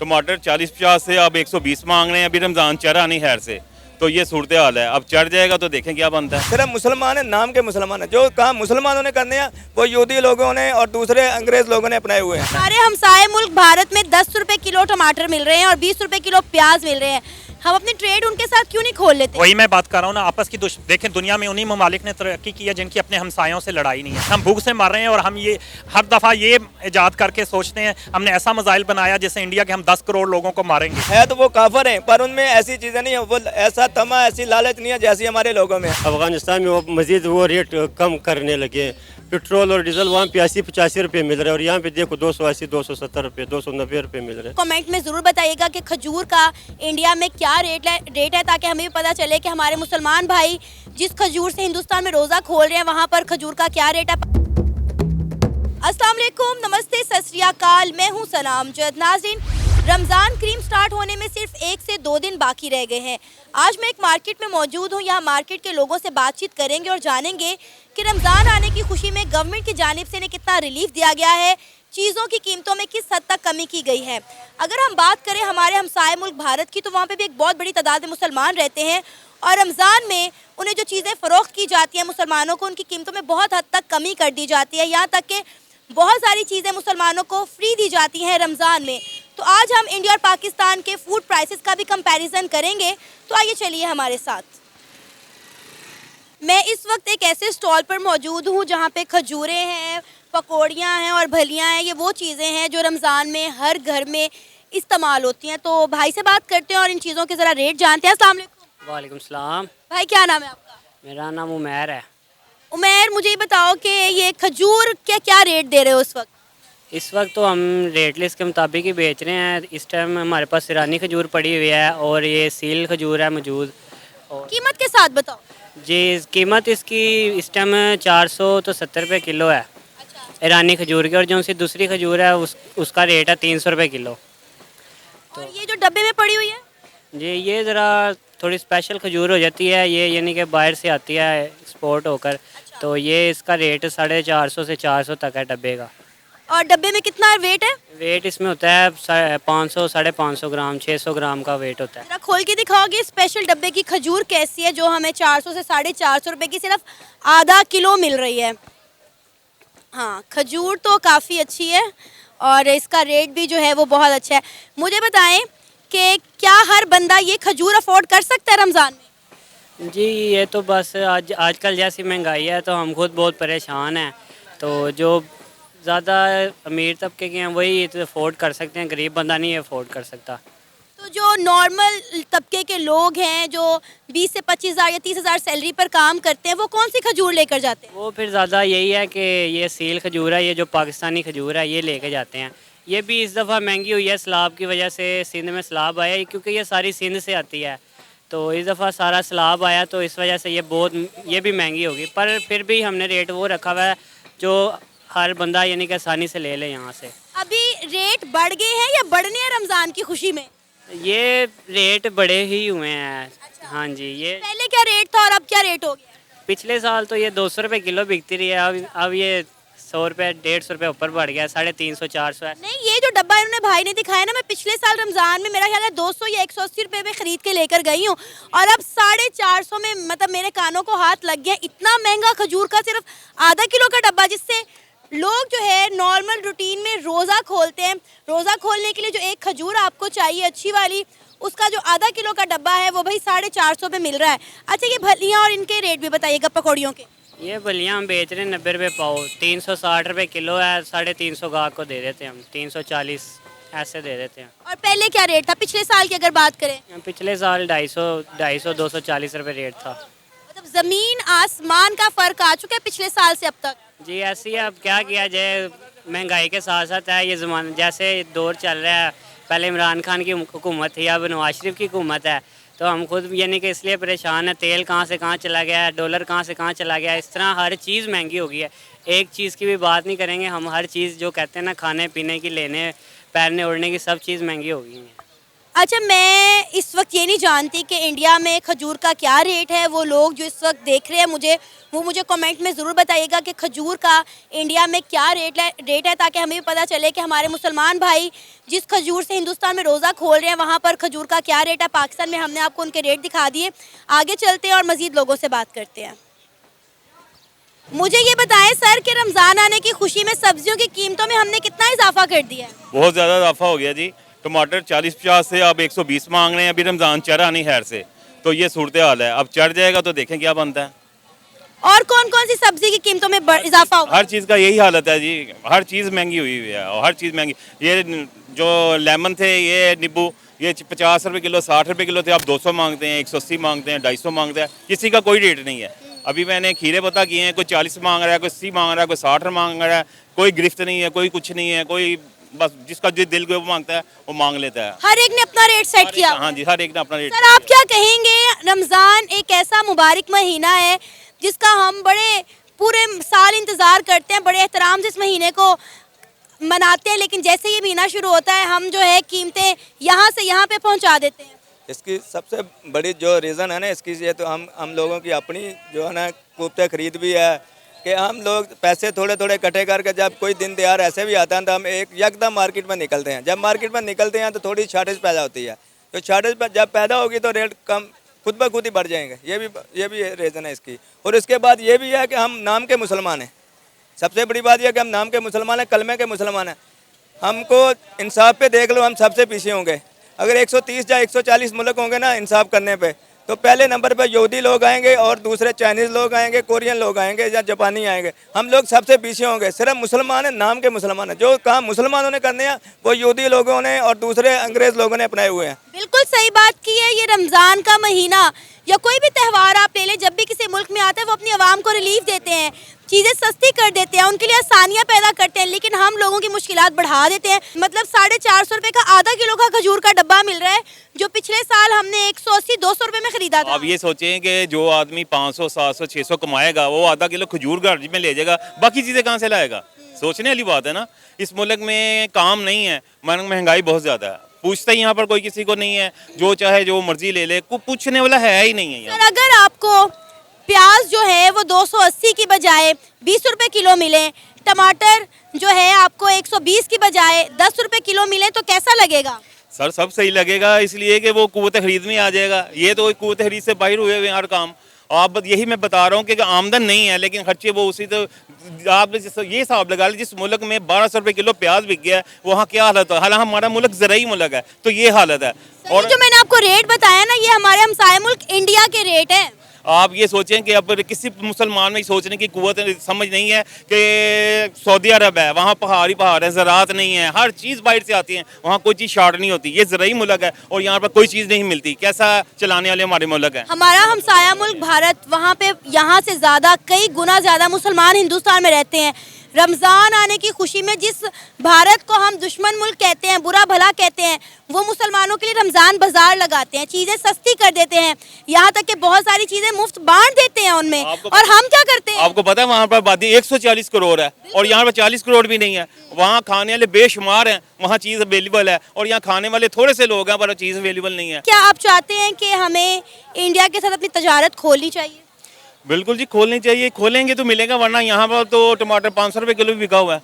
टमाटर 40-50 से अब 120 मांग रहे हैं। अभी रमज़ान चढ़ा नहीं खैर से, तो ये सूरत हाल है। अब चढ़ जाएगा तो देखें क्या बनता है। सिर्फ मुसलमान है, नाम के मुसलमान है। जो काम मुसलमानों ने करने हैं वो यहूदी लोगों ने और दूसरे अंग्रेज लोगों ने अपनाए हुए हैं। हमारे हमसाए मुल्क भारत में 10 रुपए किलो टमाटर मिल रहे हैं और 20 रुपए किलो प्याज मिल रहे हैं। हम अपनी ट्रेड उनके साथ क्यों नहीं खोल लेते? वही मैं बात कर रहा हूँ ना, आपस की देखें दुनिया में उन्हीं ममालिक ने तरक्की की है जिनकी अपने हमसायों से लड़ाई नहीं है। हम भूख से मर रहे हैं और हम ये हर दफ़ा ये ईजाद करके सोचते हैं हमने ऐसा मजाइल बनाया जैसे इंडिया के हम 10 करोड़ लोगों को मारेंगे। है तो वो काफर हैं, पर उनमें ऐसी चीजें नहीं है, वो ऐसा तमा ऐसी लालच नहीं है जैसी हमारे लोगों में। अफगानिस्तान में वो मजीद वो रेट कम करने लगे। पेट्रोल और डीजल वहाँ पे 80-85 रुपये मिल रहे हैं और यहाँ पे देखो 280, 270 रुपये, 290 रुपये मिल रहे हैं। कमेंट में ज़रूर बताइएगा कि खजूर का इंडिया में क्या रेट है ताकि हमें भी पता चले कि हमारे मुसलमान भाई जिस खजूर से हिंदुस्तान में रोज़ा खोल रहे हैं वहाँ पर खजूर का क्या रेट है। अस्सलाम वालेकुम, नमस्ते, सत श्री अकाल, मैं हूँ सलाम जद। नाज़रीन, रमज़ान करीम स्टार्ट होने में सिर्फ 1 से 2 दिन बाकी रह गए हैं। आज मैं एक मार्केट में मौजूद हूँ। यहाँ मार्केट के लोगों से बातचीत करेंगे और जानेंगे कि रमज़ान आने की खुशी में गवर्नमेंट की जानिब से इन्हें कितना रिलीफ दिया गया है, चीज़ों की कीमतों में किस हद तक कमी की गई है। अगर हम बात करें हमारे हमसाए मुल्क भारत की, तो वहाँ पर भी एक बहुत बड़ी तादाद में मुसलमान रहते हैं और रमज़ान में उन्हें जो चीज़ें फ़रोख्त की जाती हैं मुसलमानों को, उनकी कीमतों में बहुत हद तक कमी कर दी जाती है। यहाँ तक कि बहुत सारी चीज़ें मुसलमानों को फ्री दी जाती हैं रमज़ान में। तो आज हम इंडिया और पाकिस्तान के फूड प्राइसेस का भी कंपैरिजन करेंगे, तो आइए चलिए हमारे साथ। मैं इस वक्त एक ऐसे स्टॉल पर मौजूद हूँ जहाँ पे खजूरें हैं, पकौड़ियाँ हैं और भलियाँ हैं। ये वो चीज़ें हैं जो रमज़ान में हर घर में इस्तेमाल होती हैं। तो भाई से बात करते हैं और इन चीज़ों के ज़रा रेट जानते हैं। अस्सलाम वालेकुम। वालेकुम सलाम। भाई क्या नाम है आपका? मेरा नाम उमैर है। उमैर, मुझे ये बताओ कि ये खजूर के क्या रेट दे रहे हो इस वक्त? इस वक्त तो हम रेट लिस्ट के मुताबिक ही बेच रहे हैं। इस टाइम हमारे पास ईरानी खजूर पड़ी हुई है और ये सील खजूर है मौजूद। और कीमत के साथ बताओ। जी, कीमत इसकी इस टाइम 470 रुपये किलो है ईरानी खजूर की, और जो सी दूसरी खजूर है उसका रेट है 300 रुपये किलो। और ये जो डब्बे में पड़ी हुई है? जी, ये ज़रा थोड़ी स्पेशल खजूर हो जाती है, ये यानी कि बाहर से आती है एक्सपोर्ट होकर। तो ये इसका रेट 450 से 400 तक है डब्बे का। और डब्बे में कितना वेट है? वेट इसमें होता है 500, 550 ग्राम, 600 ग्राम का वेट होता है। जरा खोल के दिखाओगे स्पेशल डब्बे की खजूर कैसी है जो हमें 400 से 450 रुपए की सिर्फ आधा किलो मिल रही है। हाँ, खजूर तो काफ़ी अच्छी है और इसका रेट भी जो है वो बहुत अच्छा है। मुझे बताएं कि क्या हर बंदा ये खजूर अफोर्ड कर सकता है रमज़ान में? जी, ये तो बस आजकल जैसी महंगाई है तो हम खुद बहुत परेशान हैं। तो जो ज़्यादा अमीर तबके के हैं वही तो अफोर्ड कर सकते हैं, गरीब बंदा नहीं अफोर्ड कर सकता। तो जो नॉर्मल तबके के लोग हैं जो 20 से 25 हज़ार या 30 हज़ार सैलरी पर काम करते हैं, वो कौन सी खजूर लेकर जाते हैं? वो फिर ज़्यादा यही है कि ये सील खजूर है, ये जो पाकिस्तानी खजूर है ये लेके जाते हैं। ये भी इस दफ़ा महंगी हुई है सैलाब की वजह से। सिंध में सैलाब आया क्योंकि ये सारी सिंध से आती है, तो इस दफ़ा सारा सैलाब आया तो इस वजह से ये भी महंगी होगी। पर फिर भी हमने रेट वो रखा हुआ है जो हर बंदा यानी कि आसानी से ले ले यहाँ से। अभी रेट बढ़ गए हैं या बढ़ने हैं रमज़ान की खुशी में? ये रेट बड़े ही हुए हैं। हाँ जी, ये पहले क्या रेट था और अब क्या रेट हो गया? पिछले साल तो ये 200 रुपये किलो बिकती रही है, अब ये 100 रुपये 150 रुपये ऊपर बढ़ गया, 350 400 है। नहीं, ये जो डब्बा इन्होंने भाई ने दिखाया ना, मैं पिछले साल रमज़ान में मेरा ख्याल है 200 या 180 रुपये में ख़रीद के लेकर गई हूँ और अब 450 में, मतलब मेरे कानों को हाथ लग गया। इतना महंगा खजूर का सिर्फ आधा किलो का डब्बा, जिससे लोग जो है नॉर्मल रूटीन में रोज़ा खोलते हैं। रोज़ा खोलने के लिए जो एक खजूर आपको चाहिए अच्छी वाली, उसका जो आधा किलो का डब्बा है वो भाई 450 पे मिल रहा है। अच्छा, ये भलियाँ और इनके रेट भी बताइएगा पकौड़ियों के। ये बलियाँ हम बेच रहे हैं 90 रुपये पाव, 360 रुपये किलो है। 350 गाहक को दे देते हैं हम, 340 ऐसे दे देते हैं। और पहले क्या रेट था पिछले साल की अगर बात करें? पिछले साल 250 240 रुपये रेट था। मतलब ज़मीन आसमान का फ़र्क आ चुका है पिछले साल से अब तक। जी, ऐसी है, अब क्या किया जाए, महंगाई के साथ साथ है ये ज़माना, जैसे दौर चल रहा है। पहले इमरान खान की हुकूमत थी, अब नवाज शरीफ की हुकूमत है, तो हम खुद यानी कि इसलिए परेशान है। तेल कहाँ से कहाँ चला गया है, डॉलर कहाँ से कहाँ चला गया है, इस तरह हर चीज़ महंगी हो गई है। एक चीज़ की भी बात नहीं करेंगे हम, हर चीज़ जो कहते हैं ना, खाने पीने की, लेने पहनने ओढ़ने की, सब चीज़ महंगी हो गई है। अच्छा, मैं इस वक्त ये नहीं जानती कि इंडिया में खजूर का क्या रेट है। वो लोग जो इस वक्त देख रहे हैं मुझे कमेंट में ज़रूर बताइएगा कि खजूर का इंडिया में क्या रेट है, ताकि हमें भी पता चले कि हमारे मुसलमान भाई जिस खजूर से हिंदुस्तान में रोज़ा खोल रहे हैं वहाँ पर खजूर का क्या रेट है। पाकिस्तान में हमने आपको उनके रेट दिखा दिए। आगे चलते हैं और मज़ीद लोगों से बात करते हैं। मुझे ये बताएं सर कि रमज़ान आने की खुशी में सब्जियों की कीमतों में हमने कितना इजाफा कर दिया है? बहुत ज़्यादा इजाफा हो गया जी। टमाटर 40-50 से अब 120 मांग रहे हैं। अभी रमज़ान चढ़ा नहीं खैर से, तो ये सूरत हाल है। अब चढ़ जाएगा तो देखें क्या बनता है। और कौन कौन सी सब्जी की कीमतों में इजाफा होगा? हर चीज़ का यही हालत है जी, हर चीज़ महंगी हुई है और हर चीज़ महंगी। ये जो लेमन थे, ये नींबू, ये 50 रुपये किलो, 60 रुपये किलो थे, अब 200 मांगते हैं, 180 मांगते हैं, 250 मांगते हैं। किसी का कोई रेट नहीं है। अभी मैंने खीरे पता किए हैं, कोई 40 मांग रहा है, कोई 80 मांग रहा है, कोई 60 मांग रहा है। कोई गिरफ्त नहीं है, कोई कुछ नहीं है, कोई बस जिसका जो दिल को मांगता है वो मांग लेता है। हर एक ने अपना रेट सेट किया। हाँ जी, हर एक ने अपना रेट। सर, आप क्या कहेंगे? रमज़ान एक ऐसा मुबारक महीना है जिसका हम बड़े पूरे साल इंतज़ार करते हैं, बड़े एहतराम से इस महीने को मनाते हैं, लेकिन जैसे ये महीना शुरू होता है हम जो है कीमतें यहाँ से यहाँ पे पहुँचा देते हैं। इसकी सबसे बड़ी जो रीज़न है ना इसकी, ये तो हम लोगों की अपनी जो है ना कुफ्ते खरीद भी है कि हम लोग पैसे थोड़े थोड़े इकट्ठे करके जब कोई दिन त्योहार ऐसे भी आता है तो हम एक यकदम मार्केट में निकलते हैं। जब मार्केट में निकलते हैं तो थोड़ी शॉर्टेज पैदा होती है, तो शॉर्टेज जब पैदा होगी तो रेट कम खुद ब खुद ही बढ़ जाएंगे। ये भी रीज़न है इसकी। और इसके बाद ये भी है कि हम नाम के मुसलमान हैं। सबसे बड़ी बात यह है कि हम नाम के मुसलमान हैं, कलमे के मुसलमान हैं। हमको इंसाफ पे देख लो, हम सबसे पीछे होंगे। अगर 130 या 140 मुल्क होंगे ना इंसाफ करने पे, तो पहले नंबर पे यहूदी लोग आएंगे और दूसरे चाइनीज़ लोग आएंगे, कोरियन लोग आएंगे या जापानी आएंगे। हम लोग सबसे पीछे होंगे। सिर्फ मुसलमान हैं, नाम के मुसलमान हैं। जो काम मुसलमानों ने करने हैं वो यहूदी लोगों ने और दूसरे अंग्रेज़ लोगों ने अपनाए हुए हैं। बिल्कुल सही बात की है। ये रमज़ान का महीना या कोई भी त्यौहार आप ले लें, जब भी किसी मुल्क में आता है वो अपनी आवाम को रिलीफ देते हैं, चीज़ें सस्ती कर देते हैं, उनके लिए आसानियाँ पैदा करते हैं, लेकिन हम लोगों की मुश्किलात बढ़ा देते हैं। मतलब 450 रुपये का आधा किलो का खजूर का डब्बा मिल रहा है, जो पिछले साल हमने 180-200 रुपये में खरीदा था। आप ये सोचें कि जो आदमी 500, 700, 600 कमाएगा वो आधा किलो खजूर घर में ले जाएगा, बाकी चीज़ें कहाँ से लाएगा? सोचने वाली बात है ना। इस मुल्क में काम नहीं है, महंगाई बहुत ज़्यादा है, पूछता ही यहाँ पर कोई किसी को नहीं है, जो चाहे जो मर्जी ले ले, कोई पूछने वाला है ही नहीं है यहाँ। अगर आपको प्याज जो है वो 280 की बजाय 20 रुपए किलो मिले, टमाटर जो है आपको 120 की बजाय 10 रुपए किलो मिले, तो कैसा लगेगा? सर सब सही लगेगा, इसलिए कि वो कुव्वत खरीद में आ जाएगा। ये तो कुव्वत खरीद से बाहर हुए हुए हर काम। आप यही मैं बता रहा हूँ कि आमदन नहीं है लेकिन खर्चे वो उसी। तो आप ये हिसाब लगा लीजिए, जिस मुल्क में 1200 रुपये किलो प्याज बिक गया है वहाँ क्या हालत है। हालांकि हमारा मुल्क ज़राई मुल्क है, तो ये हालत है। और जो मैंने आपको रेट बताया ना, ये हमारे हमसाये मुल्क इंडिया के रेट है। आप ये सोचें कि अब किसी मुसलमान में सोचने की कुव्वत समझ नहीं है कि सऊदी अरब है, वहाँ पहाड़ ही पहाड़ है, ज़राअत नहीं है, हर चीज़ बाहर से आती है, वहाँ कोई चीज़ शॉर्ट नहीं होती। ये ज़राई मुल्क है और यहाँ पर कोई चीज़ नहीं मिलती। कैसा चलाने वाले हमारे मुल्क है। हमारा हमसाया मुल्क भारत, वहाँ पे यहाँ से ज़्यादा कई गुना ज़्यादा मुसलमान हिंदुस्तान में रहते हैं। रमज़ान आने की खुशी में जिस भारत को हम दुश्मन मुल्क कहते हैं, बुरा भला कहते हैं, वो मुसलमानों के लिए रमज़ान बाजार लगाते हैं, चीज़ें सस्ती कर देते हैं, यहाँ तक कि बहुत सारी चीज़ें मुफ्त बांट देते हैं उनमें। और हम क्या करते हैं? आपको पता है वहाँ पर आबादी 140 करोड़ है और यहाँ पर 40 करोड़ भी नहीं है। वहाँ खाने वाले बेशुमार हैं, वहाँ चीज़ अवेलेबल है, और यहाँ खाने वाले थोड़े से लोग हैं पर चीज़ अवेलेबल नहीं है। क्या आप चाहते हैं कि हमें इंडिया के साथ अपनी तजारत खोलनी चाहिए? बिल्कुल जी, खोलनी चाहिए। खोलेंगे तो मिलेगा, वरना यहाँ पर तो टमाटर 500 रुपये किलो भी बिका हुआ है।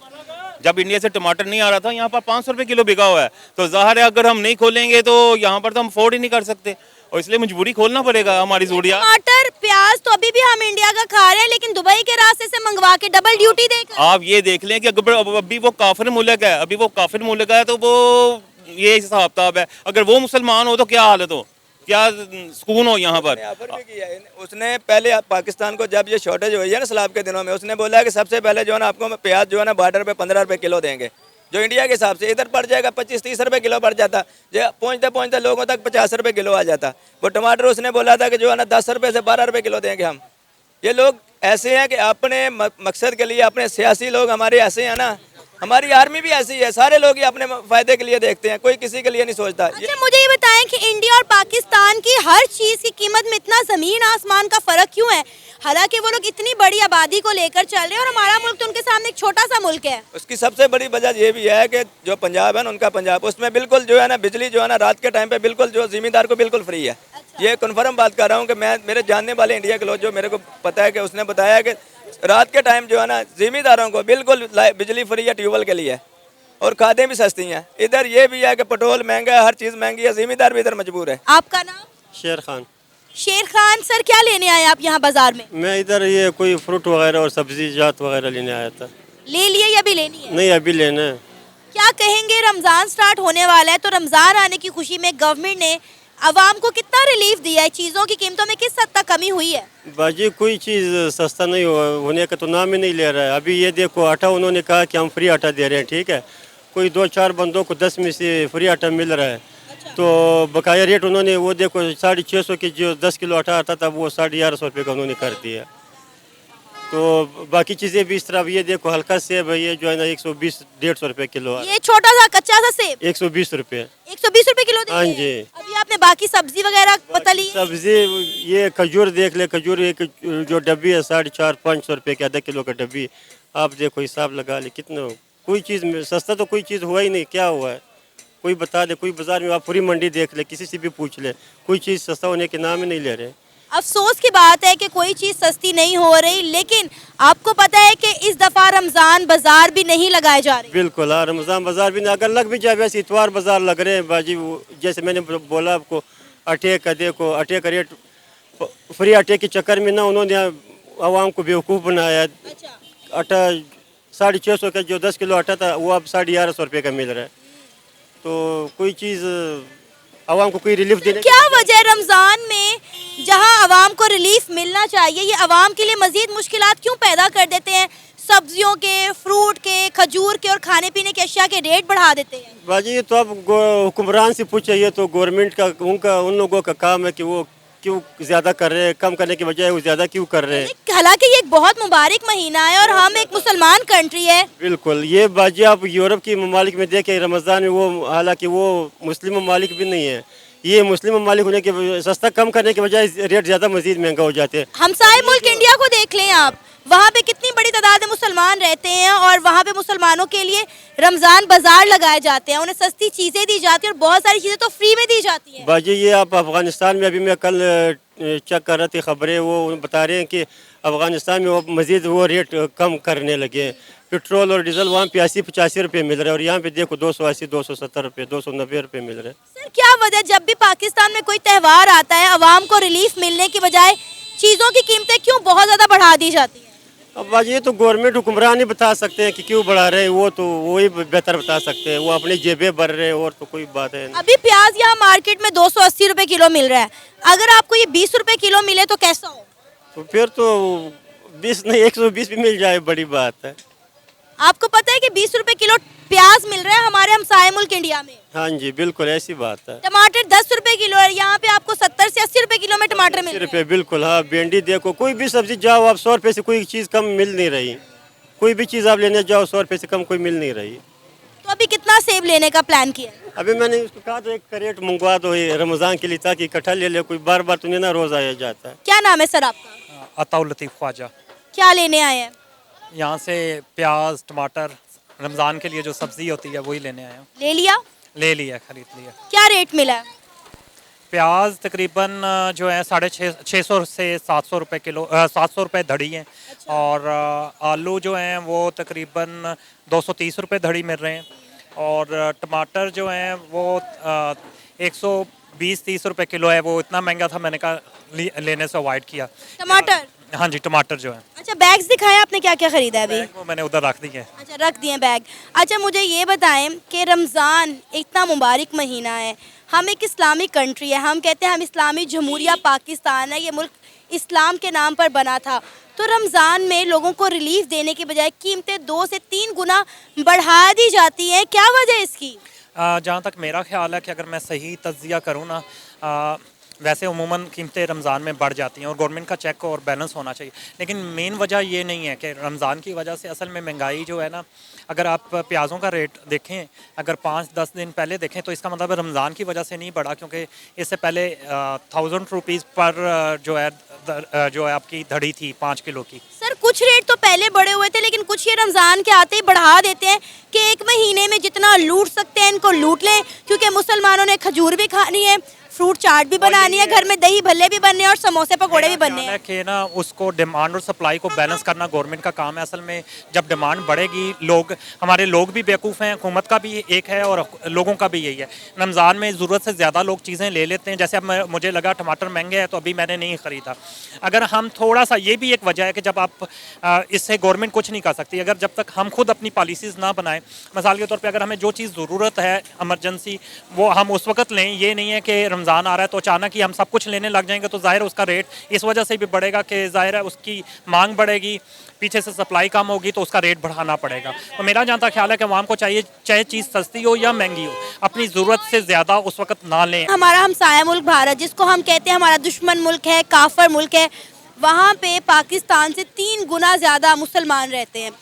जब इंडिया से टमाटर नहीं आ रहा था यहाँ पर 500 रुपये किलो बिका हुआ है, तो ज़ाहिर है अगर हम नहीं खोलेंगे तो यहाँ पर तो हम अफोर्ड ही नहीं कर सकते, और इसलिए मजबूरी खोलना पड़ेगा हमारी ज़रूरियात। टमाटर प्याज तो अभी भी हम इंडिया का खा रहे हैं, लेकिन दुबई के रास्ते से मंगवा के डबल ड्यूटी देकर। आप ये देख लें कि अभी वो काफिर मुल्क है, अभी वो काफिर मुल्क है, तो वो ये हिसाब किताब है। अगर वो मुसलमान हो तो क्या हालत हो, क्या सुकून हो यहाँ पर। ऑफर भी किया है उसने पहले पाकिस्तान को, जब ये शॉर्टेज हुई है ना सैलाब के दिनों में, उसने बोला कि सबसे पहले जो है ना आपको प्याज जो है ना बॉर्डर पे 15 रुपये किलो देंगे, जो इंडिया के हिसाब से इधर पड़ जाएगा 25-30 रुपये किलो पड़ जाता, जो पहुँचते पहुँचते लोगों तक 50 रुपये किलो आ जाता। वो टमाटर उसने बोला था कि जो है ना 10 रुपये से 12 रुपये किलो देंगे हम। ये लोग ऐसे हैं कि अपने मकसद के लिए, अपने सियासी लोग हमारे ऐसे हैं ना, हमारी आर्मी भी ऐसी है, सारे लोग ही अपने फायदे के लिए देखते हैं, कोई किसी के लिए नहीं सोचता। अच्छा मुझे ये बताएं कि इंडिया और पाकिस्तान की हर चीज़ की कीमत में इतना ज़मीन आसमान का फ़र्क क्यों है? हालांकि वो लोग इतनी बड़ी आबादी को लेकर चल रहे हैं और हमारा मुल्क तो उनके सामने एक छोटा सा मुल्क है। उसकी सबसे बड़ी वजह ये भी है कि जो पंजाब है ना, उनका पंजाब, उसमें बिल्कुल जो है ना बिजली जो है ना रात के टाइम पे बिल्कुल जो जिम्मेदार को बिल्कुल फ्री है। ये कन्फर्म बात कर रहा हूँ कि मैं, मेरे जानने वाले इंडिया के लोग जो मेरे को पता है कि उसने बताया कि रात के टाइम जो है ना जिम्मेदारों को बिल्कुल बिजली फ्री है ट्यूबवेल के लिए, और खादें भी सस्ती हैं। इधर ये भी है कि पेट्रोल महंगा है, हर चीज़ महंगी है, जिम्मेदार भी इधर मजबूर है। आपका नाम? शेर खान। शेर खान सर, क्या लेने आए आप यहाँ बाजार में? मैं इधर ये कोई फ्रूट वगैरह और सब्जी जात वगैरह लेने आया था। ले लिए या भी लेनी है? नहीं, अभी लेना है। क्या कहेंगे, रमज़ान स्टार्ट होने वाला है तो रमज़ान आने की खुशी में गवर्नमेंट ने आवाम को कितना रिलीफ दिया है? चीज़ों की कीमतों में किस हद तक कमी हुई है? बाजी कोई चीज़ सस्ता नहीं होने का तो नाम ही नहीं ले रहा है। अभी ये देखो आटा, उन्होंने कहा कि हम फ्री आटा दे रहे हैं, ठीक है, कोई 2-4 बंदों को 10 में से फ्री आटा मिल रहा है। तो बकाया रेट उन्होंने वो देखो 650 की जो 10 किलो आटा आता था वो 1150 रुपये का उन्होंने कर दिया। तो बाकी चीज़ें भी इस तरह, ये देखो हल्का सेब है, ये जो है ना 120-150 रुपये किलो है। ये छोटा सा कच्चा सा सेब 120 रुपये। 120 रुपए किलो दे हाँ रहे हैं। जी। अभी आपने बाकी सब्जी वगैरह बता ली? सब्जी ये खजूर देख ले, खजूर एक जो डब्बी है 450-500 रुपये की, आधा किलो का डब्बी। आप देखो हिसाब लगा ले कितना, कोई चीज़ में सस्ता तो कोई चीज़ हुआ ही नहीं। क्या हुआ है कोई बता दे। कोई बाजार में आप पूरी मंडी देख ले, किसी से भी पूछ ले, कोई चीज़ सस्ता होने के नाम ही नहीं ले रहे। अफसोस की बात है कि कोई चीज़ सस्ती नहीं हो रही, लेकिन आपको पता है कि इस दफ़ा रमज़ान बाजार भी नहीं लगाए जा रहे। बिल्कुल, हाँ, रमज़ान बाजार भी अगर लग भी जाए, वैसे इतवार बाजार लग रहे हैं बाजी। जैसे मैंने बोला आपको, आटे का देखो, आटे का रेट फ्री आटे के चक्कर में ना उन्होंने आवाम को बेवकूफ़ बनाया। आटा 650 का जो 10 किलो आटा था वो अब 1150 रुपये का मिल रहा है। तो कोई चीज़ आवाम को कोई रिलीफ देने क्या वजह रमज़ान में जहां आवाम को रिलीफ मिलना चाहिए, ये आवाम के लिए मजीद मुश्किलात क्यों पैदा कर देते हैं? सब्जियों के, फ्रूट के, खजूर के और खाने पीने के अशिया के रेट बढ़ा देते हैं। बाजी तो अब हुक्मरान से पूछे, ये तो गवर्नमेंट का, उन लोगों का काम है कि वो क्यों ज़्यादा कर रहे हैं, कम करने के बजाय वो ज़्यादा क्यों कर रहे हैं। हालांकि ये एक बहुत मुबारक महीना है और हम एक मुसलमान कंट्री है। बिल्कुल, ये बाजी आप यूरोप की ममालिक में देखें रमज़ान में, वो हालांकि वो मुस्लिम ममालिक भी नहीं है, ये मुस्लिम ममालिक होने के सस्ता कम करने के बजाय रेट ज़्यादा मजीद महंगा हो जाते हैं। हमसाए मुल्क इंडिया को देख लें आप, वहाँ पे कितनी बड़ी तादाद में मुसलमान रहते हैं और वहाँ पे मुसलमानों के लिए रमज़ान बाजार लगाए जाते हैं, उन्हें सस्ती चीज़ें दी जाती हैं और बहुत सारी चीज़ें तो फ्री में दी जाती हैं। बाजी ये आप अफ़गानिस्तान में, अभी मैं कल चेक कर रही थी खबरें, वो बता रहे हैं कि अफ़गानिस्तान में वो मज़ीद वो रेट कम करने लगे हैं। पेट्रोल और डीजल वहाँ पे 80-85 रुपये मिल रहा है और यहाँ पे देखो 280-270 रुपये, 290 रुपये मिल रहे हैं। सर क्या वजह, जब भी पाकिस्तान में कोई त्यौहार आता है आवाम को रिलीफ मिलने की बजाय चीज़ों की कीमतें क्यों बहुत ज़्यादा बढ़ा दी जाती हैं? अब बाजी ये तो गवर्नमेंट हुक्मरान ही बता सकते हैं कि क्यों बढ़ा रहे हैं, वो तो वही बेहतर बता सकते हैं, वो अपनी जेबें भर रहे हैं, और तो कोई बात है नहीं। अभी प्याज यहाँ मार्केट में 280 रुपए किलो मिल रहा है, अगर आपको ये 20 रुपए किलो मिले तो कैसा हो? तो फिर तो 20 नहीं 120 भी मिल जाए बड़ी बात है। आपको पता है कि 20 रुपए किलो प्याज मिल रहा है हमारे हमसाए मुल्क इंडिया में। हाँ जी बिल्कुल ऐसी बात है। टमाटर 10 रुपए किलो है, यहाँ पे आपको 70 से 80 रुपए किलो में टमाटर मिल 80 रहे रुपये हैं। बिल्कुल। हाँ, भिंडी देखो, कोई भी सब्जी जाओ आप 100 रुपये से कोई चीज़ कम मिल नहीं रही, कोई भी चीज़ आप लेने जाओ 100 रुपये से कम कोई मिल नहीं रही। तो अभी कितना सेब लेने का प्लान किया है? अभी मैंने उसको कहा तो एक करेट मंगवा दो ये रमज़ान के लिए, ताकि इकट्ठा ले ले, कोई बार बार तो नहीं ना रोज़ आया जाता है। क्या नाम है सर आपका? अताउल लतीफ़ ख्वाजा। क्या लेने आए हैं? यहाँ से प्याज, टमाटर, रमज़ान के लिए जो सब्ज़ी होती है वही लेने आया हूँ। ले लिया? ले लिया, ख़रीद लिया। क्या रेट मिला है? प्याज तकरीबन जो है 650 से 700 रुपये किलो, 700 रुपये धड़ी है। और आलू जो हैं वो तकरीबन 230 रुपये धड़ी मिल रहे हैं। और टमाटर जो हैं वो 120-30 रुपये किलो है, वो इतना महंगा था, मैंने कहा लेने से अवॉइड किया। टमाटर? हाँ जी, टमाटर जो है। अच्छा, बैग्स दिखाएं आपने क्या क्या खरीदा है अभी? वो मैंने उधर रख दिए। अच्छा, रख दिए बैग। अच्छा, मुझे ये बताएं कि रमज़ान इतना मुबारक महीना है, हम एक इस्लामिक कंट्री है, हम कहते हैं हम इस्लामी जमहूरिया पाकिस्तान है, ये मुल्क इस्लाम के नाम पर बना था, तो रमज़ान में लोगों को रिलीफ देने की बजाय कीमतें 2 से 3 गुना बढ़ा दी जाती हैं, क्या वजह इसकी? जहाँ तक मेरा ख्याल है कि अगर मैं सही तज्जिया करूँ ना, वैसे उमूमन कीमतें रमज़ान में बढ़ जाती हैं और गवर्नमेंट का चेक और बैलेंस होना चाहिए। लेकिन मेन वजह ये नहीं है कि रमज़ान की वजह से असल में महंगाई जो है ना, अगर आप प्याज़ों का रेट देखें, अगर 5-10 दिन पहले देखें तो इसका मतलब रमज़ान की वजह से नहीं बढ़ा, क्योंकि इससे पहले 1000 रुपीज़ पर जो है आपकी धड़ी थी 5 किलो की। सर कुछ रेट तो पहले बढ़े हुए थे, लेकिन कुछ ये रमज़ान के आते ही बढ़ा देते हैं कि एक महीने में जितना लूट सकते हैं इनको लूट लें, क्योंकि मुसलमानों ने खजूर भी खानी है, फ्रूट चाट भी बनानी है, घर में दही भल्ले भी बनने हैं और समोसे पकोड़े भी बनने हैं। हमारा हमसाया मुल्क भारत, जिसको हम कहते हैं हमारा दुश्मन मुल्क है, काफर मुल्क है, वहाँ पे पाकिस्तान से 3 गुना ज़्यादा मुसलमान रहते हैं।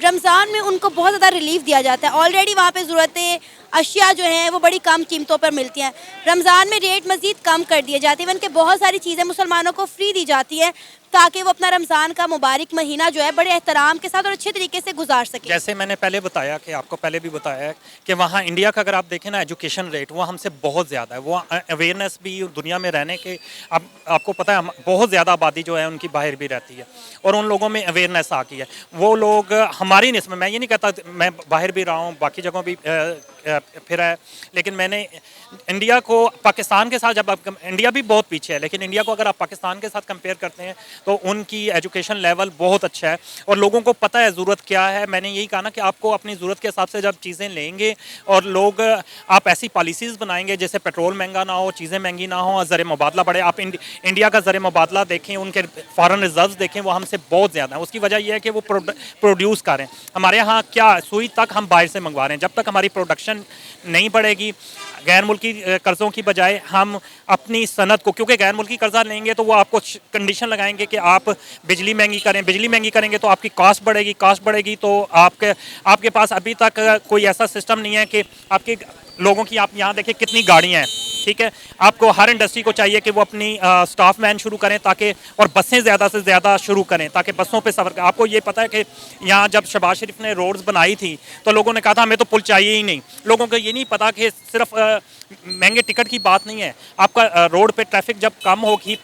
रमज़ान में उनको बहुत ज़्यादा रिलीफ दिया जाता है। ऑलरेडी वहाँ पे ज़रूरतें अशिया जो हैं वो बड़ी कम कीमतों पर मिलती हैं। रमज़ान में रेट मज़ीद कम कर दिए जाते हैं, उनके बहुत सारी चीज़ें मुसलमानों को फ्री दी जाती हैं ताकि वो अपना रमज़ान का मुबारक महीना जो है बड़े एहतराम के साथ और अच्छे तरीके से गुजार सके। जैसे मैंने पहले बताया कि आपको पहले भी बताया है कि वहाँ इंडिया का अगर आप देखें ना, एजुकेशन रेट वो हमसे बहुत ज़्यादा है। वो अवेयरनेस भी दुनिया में रहने के, अब आपको पता है बहुत ज़्यादा आबादी जो है उनकी बाहर भी रहती है और उन लोगों में अवेयरनेस आ गई है। वो लोग हमारी निस्बत, मैं ये नहीं कहता, मैं बाहर भी रहा हूँ, बाकी जगहों भी फिरा है, लेकिन मैंने इंडिया को पाकिस्तान के साथ, जब आप, इंडिया भी बहुत पीछे है, लेकिन इंडिया को अगर आप पाकिस्तान के साथ कंपेयर करते हैं तो उनकी एजुकेशन लेवल बहुत अच्छा है और लोगों को पता है ज़रूरत क्या है। मैंने यही कहा ना कि आपको अपनी ज़रूरत के हिसाब से जब चीज़ें लेंगे और लोग, आप ऐसी पॉलिसीज़ बनाएंगे जैसे पेट्रोल महंगा ना हो, चीज़ें महंगी ना हो, ज़र मुबादला बढ़े। आप इंडिया का ज़र मुबादला देखें, उनके फॉरेन रिजर्व देखें, वो हमसे बहुत ज़्यादा है। उसकी वजह यह है कि वो प्रोड्यूस करें। हमारे यहाँ क्या सुई तक हम बाहर से मंगवा रहे हैं। जब तक हमारी प्रोडक्शन नहीं बढ़ेगी, गैर मुल्की कर्ज़ों की बजाय हम अपनी सनत को, क्योंकि गैर मुल्की कर्जा लेंगे तो वो आपको कंडीशन लगाएंगे कि आप बिजली महंगी करें, बिजली महंगी करेंगे तो आपकी कॉस्ट बढ़ेगी तो आपके पास अभी तक कोई ऐसा सिस्टम नहीं है कि आपके लोगों की, आप यहाँ देखिए कितनी गाड़ियाँ हैं, ठीक है। आपको हर इंडस्ट्री को चाहिए कि वो अपनी स्टाफ मैन शुरू करें ताकि, और बसें ज़्यादा से ज़्यादा शुरू करें ताकि बसों पे सफ़र करें। आपको ये पता है कि यहाँ जब शहबाज शरीफ ने रोड्स बनाई थी तो लोगों ने कहा था हमें तो पुल चाहिए ही नहीं। लोगों को ये नहीं पता कि सिर्फ महंगे टिकट की बात नहीं है। आपका रोड पे ट्रैफिक जब कम होगी,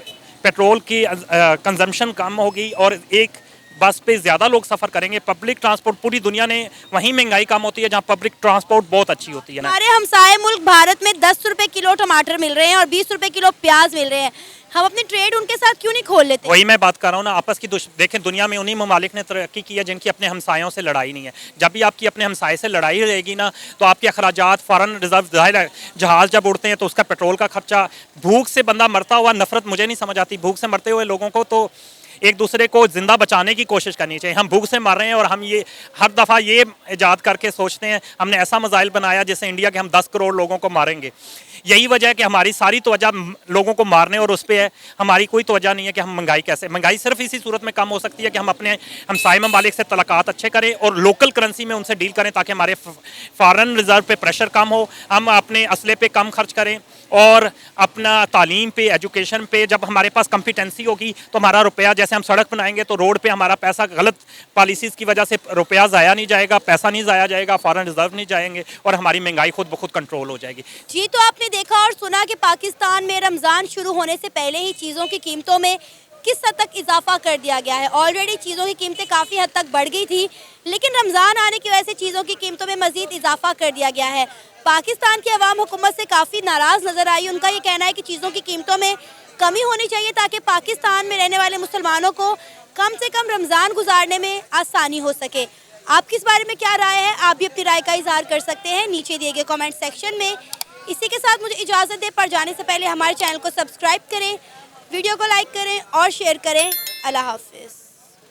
पेट्रोल की कंजम्पशन कम होगी और एक बस पे ज़्यादा लोग सफ़र करेंगे। पब्लिक ट्रांसपोर्ट, पूरी दुनिया ने वहीं महंगाई कम होती है जहाँ पब्लिक ट्रांसपोर्ट बहुत अच्छी होती है ना। हमारे हमसाए मुल्क भारत में 10 रुपए किलो टमाटर मिल रहे हैं और 20 रुपए किलो प्याज मिल रहे हैं। हम अपनी ट्रेड उनके साथ क्यों नहीं खोल लेते? वही मैं बात कर रहा हूँ ना, आपस की देखें, दुनिया में उन्हीं ममालिक ने तरक्की की है जिनकी अपने हमसायों से लड़ाई नहीं है। जब भी आपकी अपने हमसाये से लड़ाई रहेगी ना तो आपके अखराजात, फॉरेन रिजर्व, जाहिर है जहाज़ जब उड़ते हैं तो उसका पेट्रोल का खर्चा, भूख से बंदा मरता हुआ, नफरत मुझे नहीं समझ आती भूख से मरते हुए लोगों को, तो एक दूसरे को जिंदा बचाने की कोशिश करनी चाहिए। हम भूख से मर रहे हैं और हम ये हर दफ़ा ये ईजाद करके सोचते हैं हमने ऐसा मज़ाइल बनाया जैसे इंडिया के हम 10 करोड़ लोगों को मारेंगे। यही वजह है कि हमारी सारी तवज्जो लोगों को मारने और उस पर है, हमारी कोई तवज्जो नहीं है कि हम महंगाई सिर्फ इसी सूरत में कम हो सकती है कि हम अपने हमसाए ममालिक से तलक़ात अच्छे करें और लोकल करेंसी में उनसे डील करें ताकि हमारे फॉरेन रिजर्व पे प्रेशर कम हो, हम अपने असले पे कम खर्च करें और अपना तालीम पे, एजुकेशन पे जब हमारे पास कॉम्पिटेंसी होगी तो हमारा रुपया, जैसे हम सड़क बनाएंगे तो रोड पे हमारा पैसा गलत पॉलिसीज़ की वजह से रुपया ज़ाया नहीं जाएगा, पैसा नहीं ज़ाया जाएगा, फॉरेन रिजर्व नहीं जाएंगे और हमारी महंगाई खुद ब खुद कंट्रोल हो जाएगी। जी, तो आपने देखा और सुना कि पाकिस्तान में रमज़ान शुरू होने से पहले ही चीज़ों की कीमतों में किस हद तक इजाफा कर दिया गया है। ऑलरेडी चीज़ों की कीमतें काफ़ी हद तक बढ़ गई थी, लेकिन रमज़ान आने की वजह से चीज़ों की कीमतों में मज़ीद इजाफा कर दिया गया है। पाकिस्तान की अवाम हुकूमत से काफ़ी नाराज़ नज़र आई। उनका ये कहना है कि चीज़ों की कीमतों में कमी होनी चाहिए ताकि पाकिस्तान में रहने वाले मुसलमानों को कम से कम रमज़ान गुजारने में आसानी हो सके। आपकी इस बारे में क्या राय है? आप भी अपनी राय का इजहार कर सकते हैं नीचे दिए गए कमेंट सेक्शन में। इसी के साथ मुझे इजाज़त दें, पर जाने से पहले हमारे चैनल को सब्सक्राइब करें, वीडियो को लाइक करें और शेयर करें। अल्लाह हाफिज़।